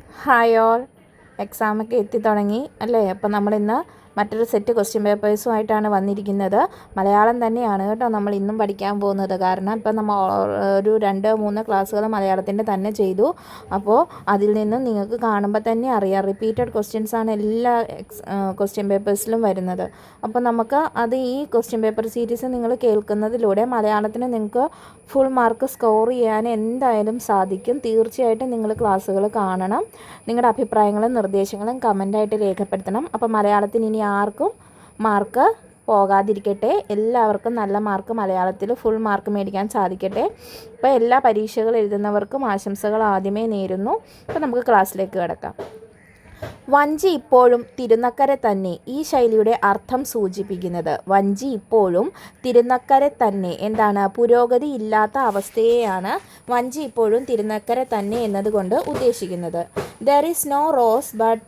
Hi all, എക്സാമൊക്കെ എത്തിത്തുടങ്ങി അല്ലേ? അപ്പോൾ നമ്മളിന്ന് മറ്റൊരു സെറ്റ് ക്വസ്റ്റ്യൻ പേപ്പേഴ്സുമായിട്ടാണ് വന്നിരിക്കുന്നത്. മലയാളം തന്നെയാണ് കേട്ടോ നമ്മൾ ഇന്നും പഠിക്കാൻ പോകുന്നത്. കാരണം ഇപ്പം നമ്മൾ ഒരു 2-3 ക്ലാസ്സുകൾ മലയാളത്തിൻ്റെ തന്നെ ചെയ്തു. അപ്പോൾ അതിൽ നിന്നും നിങ്ങൾക്ക് കാണുമ്പോൾ തന്നെ അറിയാം, റിപ്പീറ്റഡ് ക്വസ്റ്റ്യൻസാണ് എല്ലാ ക്വസ്റ്റ്യൻ പേപ്പേഴ്സിലും വരുന്നത്. അപ്പോൾ നമുക്ക് അത് ഈ ക്വസ്റ്റ്യൻ പേപ്പർ സീരീസ് നിങ്ങൾ കേൾക്കുന്നതിലൂടെ മലയാളത്തിന് നിങ്ങൾക്ക് ഫുൾ മാർക്ക് സ്കോർ ചെയ്യാൻ എന്തായാലും സാധിക്കും. തീർച്ചയായിട്ടും നിങ്ങൾ ക്ലാസ്സുകൾ കാണണം. നിങ്ങളുടെ അഭിപ്രായങ്ങളും നിർദ്ദേശങ്ങളും കമൻ്റായിട്ട് രേഖപ്പെടുത്തണം. അപ്പോൾ മലയാളത്തിന് ഇനി ആർക്കും മാർക്ക് പോകാതിരിക്കട്ടെ. എല്ലാവർക്കും നല്ല മാർക്ക് മലയാളത്തിൽ ഫുൾ മാർക്ക് മേടിക്കാൻ സാധിക്കട്ടെ. അപ്പോൾ എല്ലാ പരീക്ഷകൾ എഴുതുന്നവർക്കും ആശംസകൾ ആദ്യമേ നേരുന്നു. അപ്പോൾ നമുക്ക് ക്ലാസ്സിലേക്ക് കിടക്കാം. വഞ്ചി ഇപ്പോഴും തിരുനക്കര തന്നെ. ഈ ശൈലിയുടെ അർത്ഥം സൂചിപ്പിക്കുന്നത് വഞ്ചി ഇപ്പോഴും തിരുനക്കര തന്നെ എന്താണ്? പുരോഗതി ഇല്ലാത്ത അവസ്ഥയെയാണ് വഞ്ചി ഇപ്പോഴും തിരുനക്കര തന്നെ എന്നതുകൊണ്ട് ഉദ്ദേശിക്കുന്നത്. There is no rose but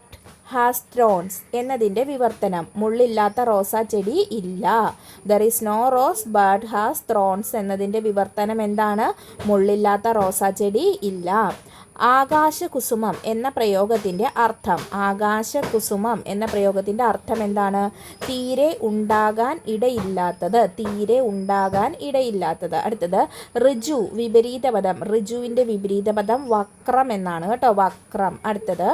has thorns എന്നതിൻ്റെ വിവർത്തനം മുള്ളില്ലാത്ത റോസാ ചെടി ഇല്ല. There is no rose but has thorns എന്നതിൻ്റെ വിവർത്തനം എന്താണ്? മുള്ളില്ലാത്ത റോസാ ചെടി ഇല്ല. ആകാശകുസുമം എന്ന പ്രയോഗത്തിൻ്റെ അർത്ഥം ആകാശകുസുമം എന്ന പ്രയോഗത്തിൻ്റെ അർത്ഥം എന്താണ്? തീരെ ഉണ്ടാകാൻ ഇടയില്ലാത്തത്. തീരെ ഉണ്ടാകാൻ ഇടയില്ലാത്തത്. അടുത്തത് ഋജു വിപരീത പദം. ഋജുവിൻ്റെ വിപരീത പദം വക്രം എന്നാണ് കേട്ടോ, വക്രം. അടുത്തത്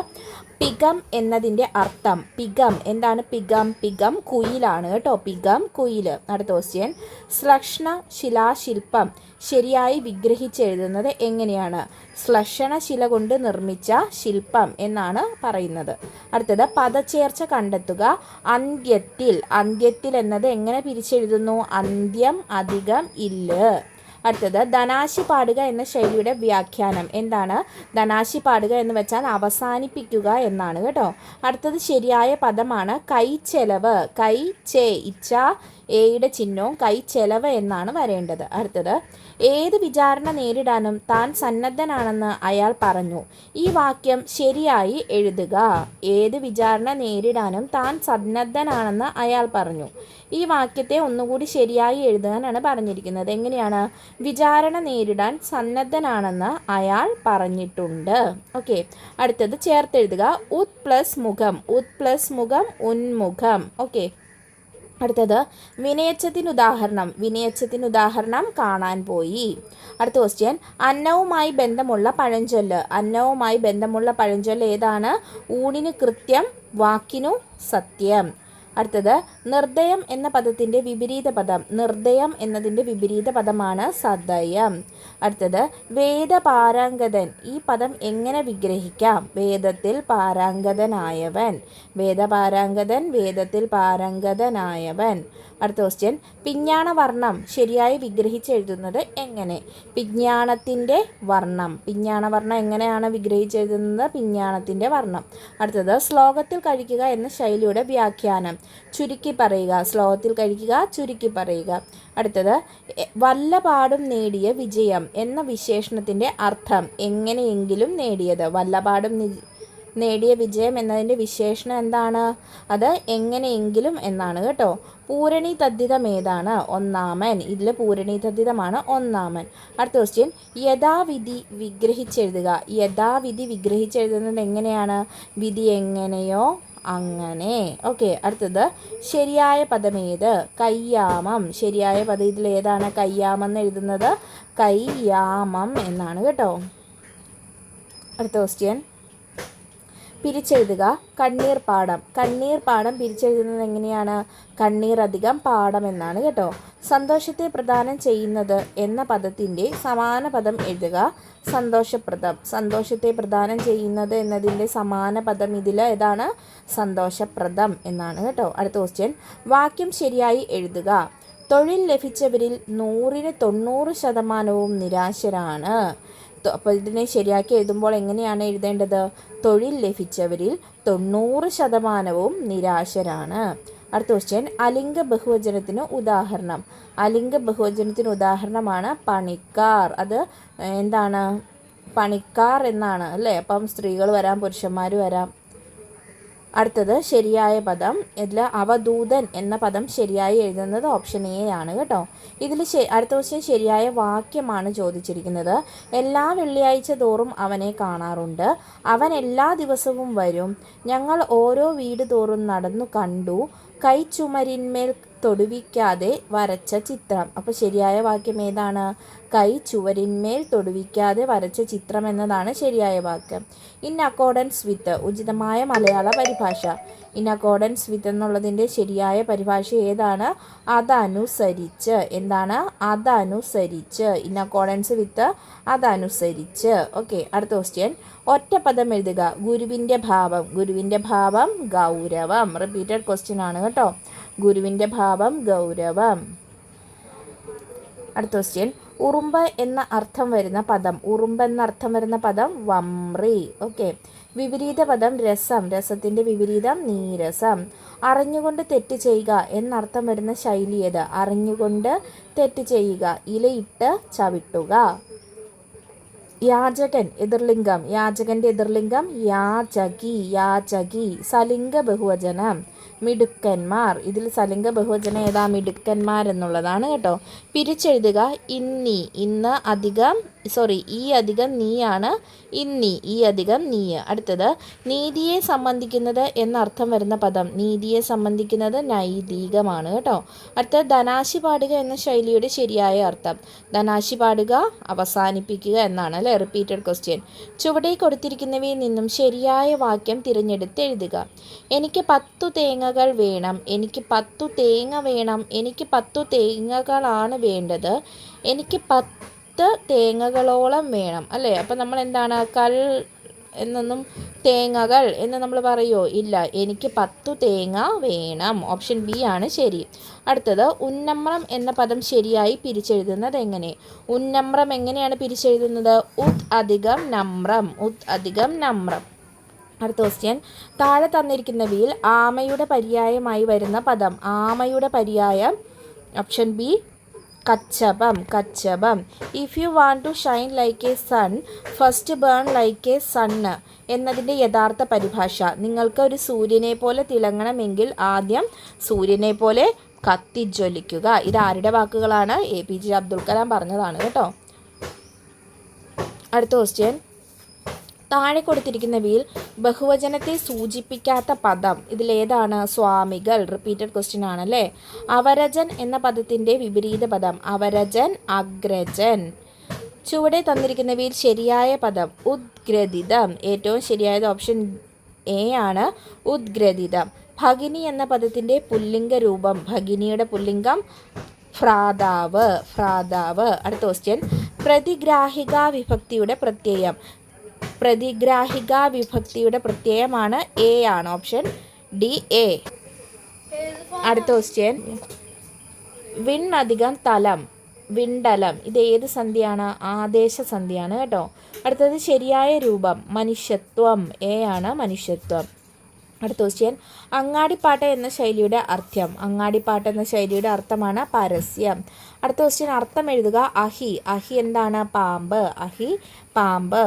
പികം എന്നതിൻ്റെ അർത്ഥം. പികം എന്താണ്? പികം പികം കുയിലാണ് കേട്ടോ, പികം കുയിൽ. അടുത്ത ക്വസ്റ്റ്യൻ, ശ്ലക്ഷണ ശിലാശില്പം ശരിയായി വിഗ്രഹിച്ചെഴുതുന്നത് എങ്ങനെയാണ്? ശ്ലഷണശില കൊണ്ട് നിർമ്മിച്ച ശില്പം എന്നാണ് പറയുന്നത്. അടുത്തത് പദചേർച്ച കണ്ടെത്തുക. അന്ത്യത്തിൽ. അന്ത്യത്തിൽ എന്നത് എങ്ങനെ പിരിച്ചെഴുതുന്നു? അന്ത്യം അധികം ഇല്ല്. അടുത്തത് ധനാശി പാടുക എന്ന ശൈലിയുടെ വ്യാഖ്യാനം എന്താണ്? ധനാശി പാടുക എന്ന് വെച്ചാൽ അവസാനിപ്പിക്കുക എന്നാണ് കേട്ടോ. അടുത്തത് ശരിയായ പദമാണ് കൈച്ചെലവ്. കൈ ചേ ഇച്ച എയുടെ ചിഹ്നവും കൈച്ചെലവ് എന്നാണ് വരേണ്ടത്. അടുത്തത് ഏത് വിചാരണ നേരിടാനും താൻ സന്നദ്ധനാണെന്ന് അയാൾ പറഞ്ഞു. ഈ വാക്യം ശരിയായി എഴുതുക. ഏത് വിചാരണ നേരിടാനും താൻ സന്നദ്ധനാണെന്ന് അയാൾ പറഞ്ഞു. ഈ വാക്യത്തെ ഒന്നുകൂടി ശരിയായി എഴുതാനാണ് പറഞ്ഞിരിക്കുന്നത്. എങ്ങനെയാണ്? വിചാരണ നേരിടാൻ സന്നദ്ധനാണെന്ന് അയാൾ പറഞ്ഞിട്ടുണ്ട്. ഓക്കെ, അടുത്തത് ചേർത്തെഴുതുക. ഉത് പ്ലസ് മുഖം. ഉത് പ്ലസ് മുഖം ഉന്മുഖം. ഓക്കെ, അടുത്തത് വിനയച്ചത്തിന് ഉദാഹരണം. വിനയച്ചത്തിന് ഉദാഹരണം കാണാൻ പോയി. അടുത്ത ക്വസ്റ്റ്യൻ, അന്നവുമായി ബന്ധമുള്ള പഴഞ്ചൊല്ല്. അന്നവുമായി ബന്ധമുള്ള പഴഞ്ചൊല്ല് ഏതാണ്? ഊണിന് കൃത്യം, വാക്കിനു സത്യം. അടുത്തത് നിർദ്ദയം എന്ന പദത്തിൻ്റെ വിപരീത പദം. നിർദ്ദയം എന്നതിൻ്റെ വിപരീത പദമാണ് സദയം. അടുത്തത് വേദപാരാംഗതൻ. ഈ പദം എങ്ങനെ വിഗ്രഹിക്കാം? വേദത്തിൽ പാരാംഗതനായവൻ. വേദപാരാംഗതൻ, വേദത്തിൽ പാരംഗതനായവൻ. അടുത്ത ക്വസ്റ്റ്യൻ, പിഞ്ഞാണ വർണ്ണം ശരിയായി വിഗ്രഹിച്ചെഴുതുന്നത് എങ്ങനെ? പിഞ്ഞാണത്തിൻ്റെ വർണ്ണം. പിഞ്ഞാണ വർണ്ണം എങ്ങനെയാണ് വിഗ്രഹിച്ചെഴുതുന്നത്? പിഞ്ഞാണത്തിൻ്റെ വർണ്ണം. അടുത്തത് ശ്ലോകത്തിൽ കഴിക്കുക എന്ന ശൈലിയുടെ വ്യാഖ്യാനം. ചുരുക്കി പറയുക. ശ്ലോകത്തിൽ കഴിക്കുക, ചുരുക്കി പറയുക. അടുത്തത് വല്ലപാടും നേടിയ വിജയം എന്ന വിശേഷണത്തിൻ്റെ അർത്ഥം. എങ്ങനെയെങ്കിലും നേടിയത്. വല്ലപാടും നേടിയ വിജയം എന്നതിൻ്റെ വിശേഷണം എന്താണ്? അത് എങ്ങനെയെങ്കിലും എന്നാണ് കേട്ടോ. പൂരണി തദ്ധിതം ഏതാണ്? ഒന്നാമൻ. ഇതിൽ പൂരണി തദ്ധിതമാണ് ഒന്നാമൻ. അടുത്ത ക്വസ്റ്റ്യൻ, യഥാവിധി വിഗ്രഹിച്ചെഴുതുക. യഥാവിധി വിഗ്രഹിച്ചെഴുതുന്നത് എങ്ങനെയാണ്? വിധി എങ്ങനെയോ അങ്ങനെ. ഓക്കെ, അടുത്തത് ശരിയായ പദമേത്? കയ്യാമം. ശരിയായ പദം ഇതിൽ ഏതാണ്? കയ്യാമം എന്ന് എഴുതുന്നത് കയ്യാമം എന്നാണ് കേട്ടോ. അടുത്ത ക്വസ്റ്റ്യൻ, പിരിച്ചെഴുതുക. കണ്ണീർ പാടം. കണ്ണീർ പാടം പിരിച്ചെഴുതുന്നത് എങ്ങനെയാണ്? കണ്ണീർ അധികം പാടം എന്നാണ് കേട്ടോ. സന്തോഷത്തെ പ്രദാനം ചെയ്യുന്നത് എന്ന പദത്തിൻ്റെ സമാന പദം എഴുതുക. സന്തോഷപ്രദം. സന്തോഷത്തെ പ്രദാനം ചെയ്യുന്നത് എന്നതിൻ്റെ സമാന പദം ഇതിൽ ഏതാണ്? സന്തോഷപ്രദം എന്നാണ് കേട്ടോ. അടുത്ത ക്വസ്റ്റ്യൻ, വാക്യം ശരിയായി എഴുതുക. തൊഴിൽ ലഭിച്ചവരിൽ 100% നിരാശരാണ്. അപ്പോൾ ഇതിനെ ശരിയാക്കി എഴുതുമ്പോൾ എങ്ങനെയാണ് എഴുതേണ്ടത്? തൊഴിൽ ലഭിച്ചവരിൽ 90% നിരാശരാണ്. അടുത്ത ക്വസ്റ്റ്യൻ, അലിംഗ ബഹുവചനത്തിന് ഉദാഹരണം. അലിംഗ ബഹുവചനത്തിന് ഉദാഹരണമാണ് പണിക്കാർ. അത് എന്താണ്? പണിക്കാർ എന്നാണ് അല്ലേ? അപ്പം സ്ത്രീകൾ വരാം, പുരുഷന്മാർ വരാം. അടുത്തത് ശരിയായ പദം. ഇതിൽ അവധൂതൻ എന്ന പദം ശരിയായി എഴുതുന്നത് ഓപ്ഷൻ എ ആണ് കേട്ടോ. ഇതിൽ അടുത്ത ക്വസ്റ്റ്യൻ ശരിയായ വാക്യമാണ് ചോദിച്ചിരിക്കുന്നത്. എല്ലാ വെള്ളിയാഴ്ച തോറും അവനെ കാണാറുണ്ട്. അവൻ എല്ലാ ദിവസവും വരും. ഞങ്ങൾ ഓരോ വീട് തോറും നടന്നു കണ്ടു. കൈച്ചുമരിന്മേൽ തൊടുവിക്കാതെ വരച്ച ചിത്രം. അപ്പോൾ ശരിയായ വാക്യം ഏതാണ്? കൈ ചുവരിന്മേൽ തൊടുവിക്കാതെ വരച്ച ചിത്രം എന്നതാണ് ശരിയായ വാക്യം. ഇൻ അക്കോർഡൻസ് വിത്ത് ഉചിതമായ മലയാള പരിഭാഷ. ഇൻ അക്കോർഡൻസ് വിത്ത് എന്നുള്ളതിൻ്റെ ശരിയായ പരിഭാഷ ഏതാണ്? അതനുസരിച്ച്. എന്താണ്? അതനുസരിച്ച്. ഇൻ അക്കോർഡൻസ് വിത്ത് അതനുസരിച്ച്. ഓക്കെ, അടുത്ത ക്വസ്റ്റ്യൻ. ഒറ്റപ്പദം എഴുതുക. ഗുരുവിൻ്റെ ഭാവം. ഗുരുവിൻ്റെ ഭാവം ഗൗരവം. റിപ്പീറ്റഡ് ക്വസ്റ്റ്യൻ ആണ് കേട്ടോ. ഗുരുവിൻ്റെ ഭാവം ഗൗരവം. അടുത്ത ക്വസ്റ്റ്യൻ. ഉറുമ്പ് എന്ന അർത്ഥം വരുന്ന പദം. ഉറുമ്പ് എന്ന അർത്ഥം വരുന്ന പദം വമ്രി. ഓക്കെ. വിപരീത പദം രസം. രസത്തിൻ്റെ വിപരീതം നീരസം. അറിഞ്ഞുകൊണ്ട് തെറ്റ് ചെയ്യുക എന്നർത്ഥം വരുന്ന ശൈലി ഏത്? അറിഞ്ഞുകൊണ്ട് തെറ്റ് ചെയ്യുക. ഇലയിട്ട് ചവിട്ടുക. യാചകൻ എതിർലിംഗം. യാചകൻ്റെ എതിർലിംഗം യാചകി. യാചകി. സലിംഗ ബഹുവചനം മിടുക്കന്മാർ. ഇതിൽ സലിംഗ ബഹുവചനം ഏതാ? മിടുക്കന്മാർ എന്നുള്ളതാണ് കേട്ടോ. പിരിച്ചെഴുതുക. ഇന്നി. ഇന്ന് അധികം ഈ അധികം നീയാണ് ഇന്നി. ഈ അധികം നീ. അടുത്തത് നീതിയെ സംബന്ധിക്കുന്നത് എന്നർത്ഥം വരുന്ന പദം. നീതിയെ സംബന്ധിക്കുന്നത് നൈതികമാണ് കേട്ടോ. അടുത്തത് ധനാശി പാടുക എന്ന ശൈലിയുടെ ശരിയായ അർത്ഥം. ധനാശി പാടുക അവസാനിപ്പിക്കുക എന്നാണ് അല്ലേ. Repeated question. ചുവടെ കൊടുത്തിരിക്കുന്നവയിൽ നിന്നും ശരിയായ വാക്യം തിരഞ്ഞെടുത്ത് എഴുതുക. എനിക്ക് 10 തേങ്ങകൾ വേണം. എനിക്ക് 10 തേങ്ങ വേണം. എനിക്ക് 10 തേങ്ങകളാണ് വേണ്ടത്. എനിക്ക് 10 തേങ്ങകളോളം വേണം അല്ലേ. അപ്പം നമ്മൾ എന്താണ് കൽ എന്നൊന്നും തേങ്ങകൾ എന്ന് നമ്മൾ പറയുമോ? ഇല്ല. എനിക്ക് 10 തേങ്ങ വേണം. ഓപ്ഷൻ ബി ആണ് ശരി. അടുത്തത് ഉന്നമ്രം എന്ന പദം ശരിയായി പിരിച്ചെഴുതുന്നത് എങ്ങനെ? ഉന്നമ്രം എങ്ങനെയാണ് പിരിച്ചെഴുതുന്നത്? ഉത് അധികം നമ്രം. ഉത് അധികം നമ്രം. അടുത്ത ക്വസ്റ്റ്യൻ. താഴെ തന്നിരിക്കുന്നവയിൽ ആമയുടെ പര്യായമായി വരുന്ന പദം. ആമയുടെ പര്യായം ഓപ്ഷൻ ബി കച്ചപം. കച്ചപം. If you want to shine like a sun first burn like a sun എന്നതിൻ്റെ യഥാർത്ഥ പരിഭാഷ. നിങ്ങൾക്ക് ഒരു സൂര്യനെ പോലെ തിളങ്ങണമെങ്കിൽ ആദ്യം സൂര്യനെ പോലെ കത്തിജ്വലിക്കുക. ഇത് ആരുടെ വാക്കുകളാണ്? APJ അബ്ദുൽ കലാം പറഞ്ഞതാണ് കേട്ടോ. അടുത്ത ക്വസ്റ്റ്യൻ. താഴെ കൊടുത്തിരിക്കുന്നവയിൽ ബഹുവചനത്തെ സൂചിപ്പിക്കാത്ത പദം ഇതിലേതാണ്? സ്വാമികൾ. റിപ്പീറ്റഡ് ക്വസ്റ്റ്യൻ ആണല്ലേ. അവരജൻ എന്ന പദത്തിൻ്റെ വിപരീത പദം. അവരജൻ അഗ്രജൻ. ചുവടെ തന്നിരിക്കുന്നവയിൽ ശരിയായ പദം. ഉദ്ഗ്രഥിതം. ഏറ്റവും ശരിയായത് ഓപ്ഷൻ എ ആണ്. ഉദ്ഗ്രഥിതം. ഭഗിനി എന്ന പദത്തിൻ്റെ പുല്ലിംഗ രൂപം. ഭഗിനിയുടെ പുല്ലിംഗം ഭ്രാതാവ്. ഭ്രാതാവ്. അടുത്ത ക്വസ്റ്റ്യൻ. പ്രതിഗ്രാഹിക വിഭക്തിയുടെ പ്രത്യയം. പ്രതിഗ്രാഹിക വിഭക്തിയുടെ പ്രത്യയമാണ് എ ആണ്. Option D A. അടുത്ത ക്വസ്റ്റ്യൻ. വിൺ അധികം തലം. വിണ്ടലം. ഇത് ഏത് സന്ധിയാണ്? ആദേശ സന്ധിയാണ് കേട്ടോ. അടുത്തത് ശരിയായ രൂപം മനുഷ്യത്വം. എ ആണ് മനുഷ്യത്വം. അടുത്ത ക്വസ്റ്റ്യൻ. അങ്ങാടിപ്പാട്ട് എന്ന ശൈലിയുടെ അർത്ഥം. അങ്ങാടിപ്പാട്ട് എന്ന ശൈലിയുടെ അർത്ഥമാണ് പരസ്യം. അടുത്ത ക്വസ്റ്റ്യൻ. അർത്ഥം എഴുതുക. അഹി. അഹി എന്താണ്? പാമ്പ്. അഹി പാമ്പ്.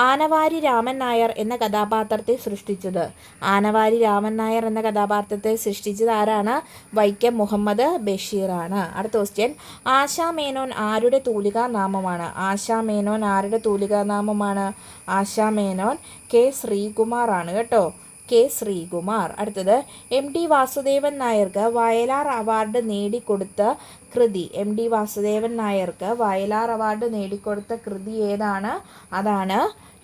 ആനവാരി രാമൻ നായർ എന്ന കഥാപാത്രത്തെ സൃഷ്ടിച്ചത്. ആനവാരി രാമൻ നായർ എന്ന കഥാപാത്രത്തെ സൃഷ്ടിച്ചത് ആരാണ്? വൈക്കം മുഹമ്മദ് ബഷീറാണ്. അടുത്ത ക്വസ്റ്റ്യൻ. ആശാ മേനോൻ ആരുടെ തൂലികാ നാമമാണ്? ആശാ മേനോൻ ആരുടെ തൂലികാ നാമമാണ്? ആശാ മേനോൻ കെ ശ്രീകുമാർ ആണ് കേട്ടോ. കെ ശ്രീകുമാർ. അടുത്തത്. MD വാസുദേവൻ നായർക്ക് വയലാർ അവാർഡ് നേടിക്കൊടുത്ത കൃതി. MD വാസുദേവൻ നായർക്ക് വയലാർ അവാർഡ് നേടിക്കൊടുത്ത കൃതി ഏതാണ്? അതാണ്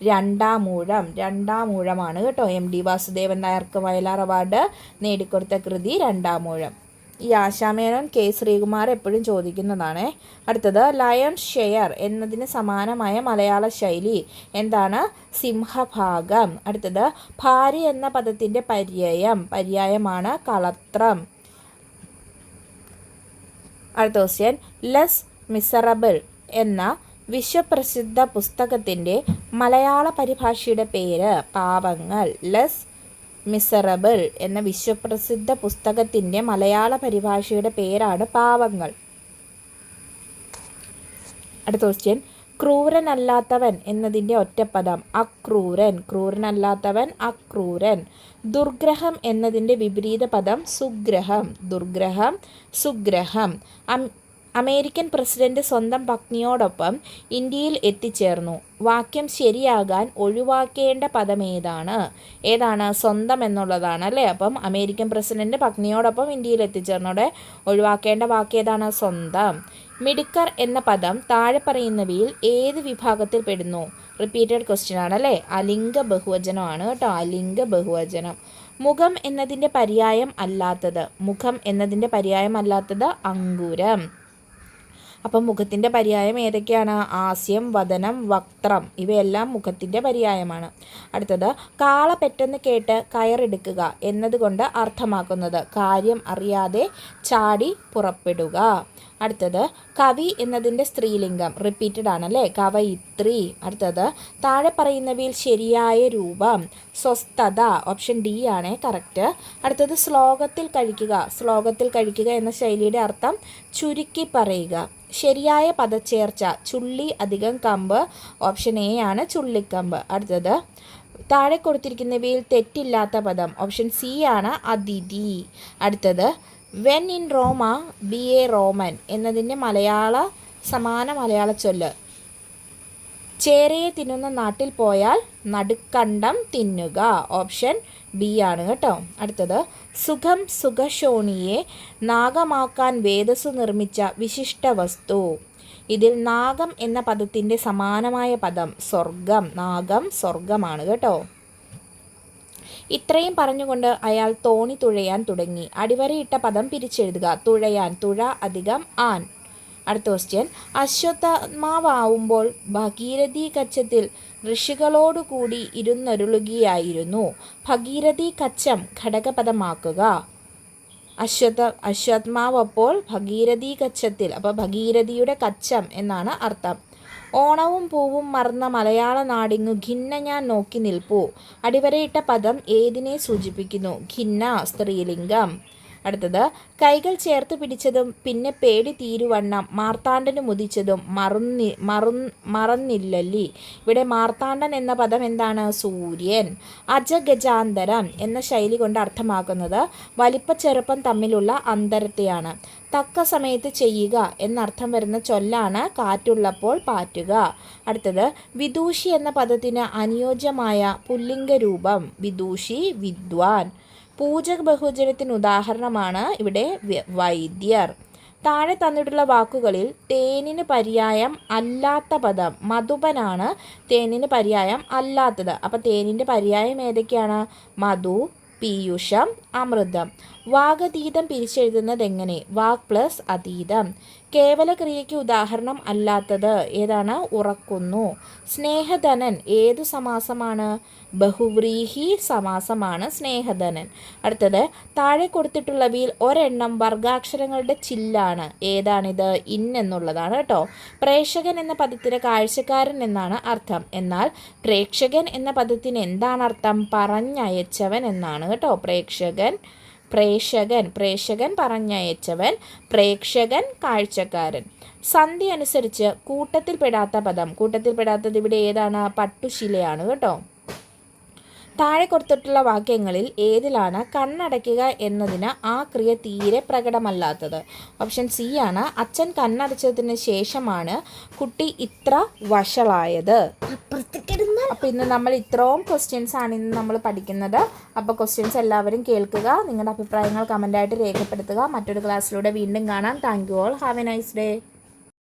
രണ്ടാമൂഴം. രണ്ടാമൂഴമാണ് കേട്ടോ. MD വാസുദേവൻ നായർക്ക് വയലാർ അവാർഡ് നേടിക്കൊടുത്ത കൃതി രണ്ടാമൂഴം. ഈ ആശാമേനോൻ കെ ശ്രീകുമാർ എപ്പോഴും ചോദിക്കുന്നതാണ്. അടുത്തത്. ലയൺ ഷെയർ എന്നതിന് സമാനമായ മലയാള ശൈലി എന്താണ്? സിംഹഭാഗം. അടുത്തത്. ഭാര്യ എന്ന പദത്തിൻ്റെ പര്യായം. പര്യായമാണ് കളത്രം. അടുത്ത ക്വസ്റ്റ്യൻ. ലെസ് മിസറബിൾ എന്ന വിശ്വപ്രസിദ്ധ പുസ്തകത്തിൻ്റെ മലയാള പരിഭാഷയുടെ പേര്? പാവങ്ങൾ. ലെസ് മിസറബിൾ എന്ന വിശ്വപ്രസിദ്ധ പുസ്തകത്തിൻ്റെ മലയാള പരിഭാഷയുടെ പേരാണ് പാവങ്ങൾ. അടുത്ത ക്വസ്റ്റ്യൻ. ക്രൂരനല്ലാത്തവൻ എന്നതിൻ്റെ ഒറ്റപ്പദം അക്രൂരൻ. ക്രൂരനല്ലാത്തവൻ അക്രൂരൻ. ദുർഗ്രഹം എന്നതിൻ്റെ വിപരീത പദം സുഗ്രഹം. ദുർഗ്രഹം സുഗ്രഹം. അമേരിക്കൻ പ്രസിഡന്റ് സ്വന്തം പത്നിയോടൊപ്പം ഇന്ത്യയിൽ എത്തിച്ചേർന്നു. വാക്യം ശരിയാകാൻ ഒഴിവാക്കേണ്ട പദം ഏതാണ്? ഏതാണ്? സ്വന്തം എന്നുള്ളതാണ് അല്ലേ. അപ്പം അമേരിക്കൻ പ്രസിഡന്റ് പത്നിയോടൊപ്പം ഇന്ത്യയിൽ എത്തിച്ചേർന്നോടെ ഒഴിവാക്കേണ്ട വാക്യം ഏതാണ്? സ്വന്തം. മിടുക്കർ എന്ന പദം താഴെ പറയുന്നവയിൽ ഏത് വിഭാഗത്തിൽ പെടുന്നു? റിപ്പീറ്റഡ് ക്വസ്റ്റ്യൻ ആണ് അല്ലേ. അലിംഗ ബഹുവചനമാണ് കേട്ടോ. അലിംഗ ബഹുവചനം. മുഖം എന്നതിൻ്റെ പര്യായം അല്ലാത്തത്. മുഖം എന്നതിൻ്റെ പര്യായം അല്ലാത്തത് അങ്കുരം. അപ്പം മുഖത്തിൻ്റെ പര്യായം ഏതൊക്കെയാണ്? ആസ്യം, വദനം, വക്ത്രം. ഇവയെല്ലാം മുഖത്തിൻ്റെ പര്യായമാണ്. അടുത്തത് കാള പെട്ടെന്ന് കേട്ട് കയറെടുക്കുക എന്നതുകൊണ്ട് അർത്ഥമാക്കുന്നത് കാര്യം അറിയാതെ ചാടി പുറപ്പെടുക. അടുത്തത് കവി എന്നതിൻ്റെ സ്ത്രീലിംഗം. റിപ്പീറ്റഡ് ആണല്ലേ. കവയിത്രി. അടുത്തത് താഴെ പറയുന്നവയിൽ ശരിയായ രൂപം. സ്വസ്ഥത. ഓപ്ഷൻ ഡി ആണ് കറക്റ്റ്. അടുത്തത് ശ്ലോകത്തിൽ കഴിക്കുക. ശ്ലോകത്തിൽ കഴിക്കുക എന്ന ശൈലിയുടെ അർത്ഥം ചുരുക്കി പറയുക. ശരിയായ പദച്ചേർച്ച. ചുള്ളി അധികം കമ്പ്. ഓപ്ഷൻ എ ആണ് ചുള്ളിക്കമ്പ്. അടുത്തത് താഴെ കൊടുത്തിരിക്കുന്നവയിൽ തെറ്റില്ലാത്ത പദം. ഓപ്ഷൻ സി ആണ് അതിഥി. അടുത്തത് when in Roma B A Roman എന്നതിൻ്റെ സമാന മലയാള ചൊല്ല്. ചേരയെ തിന്നുന്ന നാട്ടിൽ പോയാൽ നടുക്കണ്ടം തിന്നുക. ഓപ്ഷൻ ബി ആണ് കേട്ടോ. അടുത്തത് സുഖം സുഖശോണിയെ നാഗമാക്കാൻ വേദസ്സു നിർമ്മിച്ച വിശിഷ്ട വസ്തു. ഇതിൽ നാഗം എന്ന പദത്തിൻ്റെ സമാനമായ പദം സ്വർഗം. നാഗം സ്വർഗമാണ് കേട്ടോ. ഇത്രയും പറഞ്ഞുകൊണ്ട് അയാൾ തോണി തുഴയാൻ തുടങ്ങി. അടിവരയിട്ട പദം പിരിച്ചെഴുതുക. തുഴയാൻ. തുഴ അധികം ആൻ. അടുത്ത ക്വസ്റ്റ്യൻ. അശ്വത്ഥമാവാവുമ്പോൾ ഭഗീരഥി കച്ചത്തിൽ ഋഷികളോടുകൂടി ഇരുന്നൊരുളുകയായിരുന്നു. ഭഗീരഥി കച്ചം ഘടകപദമാക്കുക. അശ്വത്ഥമാവപ്പോൾ ഭഗീരഥി കച്ചത്തിൽ. അപ്പോൾ ഭഗീരഥിയുടെ കച്ചം എന്നാണ് അർത്ഥം. ഓണവും പൂവും മറന്ന മലയാള നാടിങ്ങു ഖിന്ന ഞാൻ നോക്കി നിൽപ്പൂ. അടിവരയിട്ട പദം ഏതിനെ സൂചിപ്പിക്കുന്നു? ഖിന്ന സ്ത്രീലിംഗം. അടുത്തത് കൈകൾ ചേർത്ത് പിടിച്ചതും പിന്നെ പേടി തീരുവണ്ണം മാർത്താണ്ഡന് മുതിച്ചതും മറന്നില്ലല്ലി. ഇവിടെ മാർത്താണ്ഡൻ എന്ന പദം എന്താണ്? സൂര്യൻ. അജഗജാന്തരം എന്ന ശൈലി കൊണ്ട് അർത്ഥമാക്കുന്നത് വലിപ്പച്ചെറുപ്പം തമ്മിലുള്ള അന്തരത്തെയാണ്. തക്ക സമയത്ത് ചെയ്യുക എന്നർത്ഥം വരുന്ന ചൊല്ലാണ് കാറ്റുള്ളപ്പോൾ പാറ്റുക. അടുത്തത് വിദൂഷി എന്ന പദത്തിന് അനുയോജ്യമായ പുല്ലിംഗ രൂപം. വിദൂഷി വിദ്വാൻ. പൂജക ബഹുവചനത്തിന് ഉദാഹരണമാണ് ഇവിടെ വൈദ്യർ. താഴെ തന്നിട്ടുള്ള വാക്കുകളിൽ തേനിന് പര്യായം അല്ലാത്ത പദം. മധുപനാണ് തേനിന് പര്യായം അല്ലാത്തത്. അപ്പോൾ തേനിൻ്റെ പര്യായം ഏതൊക്കെയാണ്? മധു, പീയൂഷം, അമൃതം. വാഗതീതം പിരിച്ചെഴുതുന്നത് എങ്ങനെ? വാഗ് പ്ലസ് അതീതം. കേവല ക്രിയയ്ക്ക് ഉദാഹരണം അല്ലാത്തത് ഏതാണ്? ഉറക്കുന്നു. സ്നേഹധനൻ ഏതു സമാസമാണ്? ബഹുവ്രീഹി സമാസമാണ് സ്നേഹധനൻ. അടുത്തത് താഴെ കൊടുത്തിട്ടുള്ളവയിൽ ഒരെണ്ണം വർഗാക്ഷരങ്ങളുടെ ചില്ലാണ്. ഏതാണിത്? ഇൻ എന്നുള്ളതാണ് കേട്ടോ. പ്രേക്ഷകൻ എന്ന പദത്തിന് കാഴ്ചക്കാരൻ എന്നാണ് അർത്ഥം. എന്നാൽ പ്രേക്ഷകൻ എന്ന പദത്തിന് എന്താണ് അർത്ഥം? പറഞ്ഞയച്ചവൻ എന്നാണ് കേട്ടോ. പ്രേക്ഷകൻ പറഞ്ഞയച്ചവൻ. പ്രേക്ഷകൻ കാഴ്ചക്കാരൻ. സന്ധി അനുസരിച്ച് കൂട്ടത്തിൽപ്പെടാത്ത പദം. കൂട്ടത്തിൽപ്പെടാത്തത് ഇവിടെ ഏതാണ്? പട്ടുശിലയാണ് കേട്ടോ. താഴെ കൊടുത്തിട്ടുള്ള വാക്യങ്ങളിൽ ഏതിലാണ് കണ്ണടയ്ക്കുക എന്നതിന് ആ ക്രിയ തീരെ പ്രകടമല്ലാത്തത്? ഓപ്ഷൻ സി ആണ്. അച്ഛൻ കണ്ണടച്ചതിന് ശേഷമാണ് കുട്ടി ഇത്ര വഷളായത്. അപ്പോൾ ഇന്ന് നമ്മൾ ഇത്രയും ക്വസ്റ്റ്യൻസ് ആണ് ഇന്ന് നമ്മൾ പഠിക്കുന്നത്. അപ്പോൾ ക്വസ്റ്റ്യൻസ് എല്ലാവരും കേൾക്കുക. നിങ്ങളുടെ അഭിപ്രായങ്ങൾ കമൻ്റായിട്ട് രേഖപ്പെടുത്തുക. മറ്റൊരു ക്ലാസ്സിലൂടെ വീണ്ടും കാണാം. Thank you all. Have A nice day.